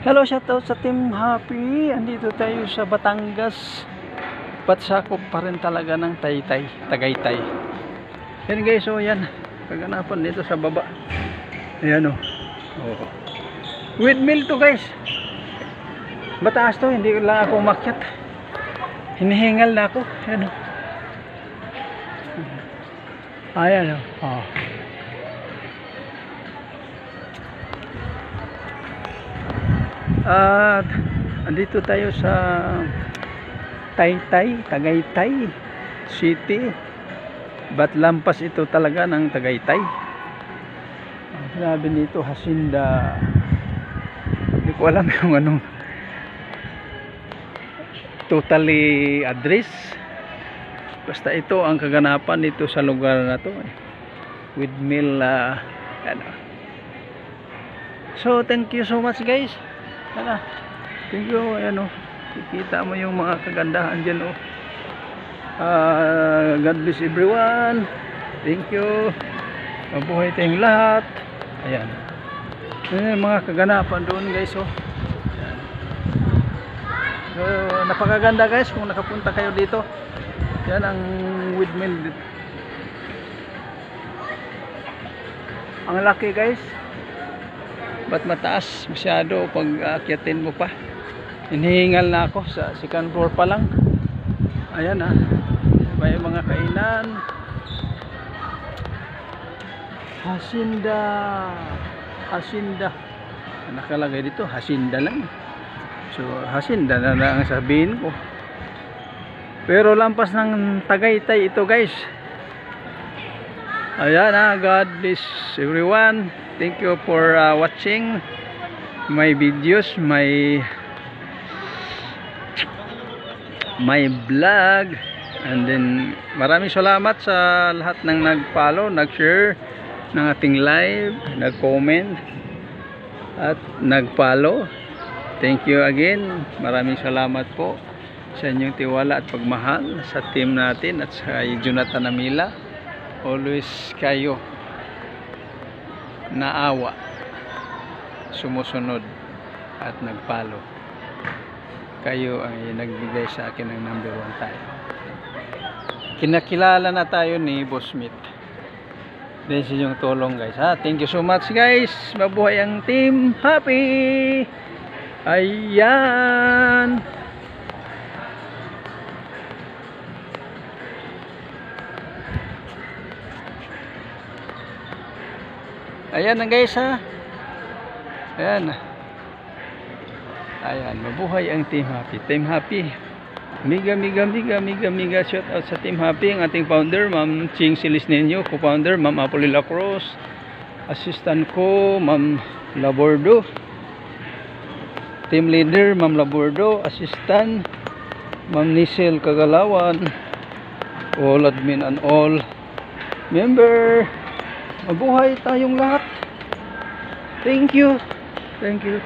Hello, shoutout sa Team Happy. Andito tayo sa Batangas. Patsakop pa rin talaga ng Taytay, Tagaytay. Yan guys, so yan. Kaganapan dito sa baba. Ayan o. Oh. Windmill to guys. Mataas to, hindi lang ako umakyat. Hinihingal na ako. Ayan o. Ayan o. Oh. At andito tayo sa Taytay, Tagaytay City. But lampas ito talaga ng Tagaytay. Sinabi nito Hacienda. Hindi ko alam yung anong totally address. Basta ito ang kaganapan dito sa lugar na to. Windmill ano. So thank you so much guys. Thank you. Ayan o. Kikita mo yung mga kagandahan dyan o. God bless everyone. Thank you. Mabuhay tayong lahat. Ayan. Ayan mga kaganapan doon guys o. So, napakaganda guys kung nakapunta kayo dito. Yan ang windmill. Ang laki guys. Ba't mataas masyado pag akyatin mo pa. Hinihingal na ako sa second floor pa lang. Ayan ha. May mga kainan. Hacienda. Hacienda. Nakalagay dito Hacienda lang. So Hacienda na lang ang sabihin ko. Pero lampas ng Tagaytay ito guys. Ayan ha. God bless everyone. Thank you for watching my videos, my vlog. And then maraming salamat sa lahat ng nag-follow, nag-share ng ating live, nag-comment at nag-follow. Thank you again. Maraming salamat po sa inyong tiwala at pagmahal sa team natin at sa Jonathan Amila. Always kayo naawa, sumusunod at nag-follow. Kayo ay nagbigay sa akin ng number 1 tayo. Kinakilala na tayo ni Boss Smith. Dahil sa inyong tulong guys ha. Thank you so much guys. Mabuhay ang Team Happy. Ayan. Ayan na guys ha. Ayan. Ayan, mabuhay ang Team Happy. Team Happy. Mega shout out sa Team Happy. Ang ating founder, Ma'am Ching Silisnenyo. Co-founder, Ma'am Apolila Cruz. Assistant ko, Ma'am Labordo. Team leader, Ma'am Labordo. Assistant, Ma'am Nisel Kagalawan. All admin and all member. Mabuhay tayong lahat. Thank you. Thank you.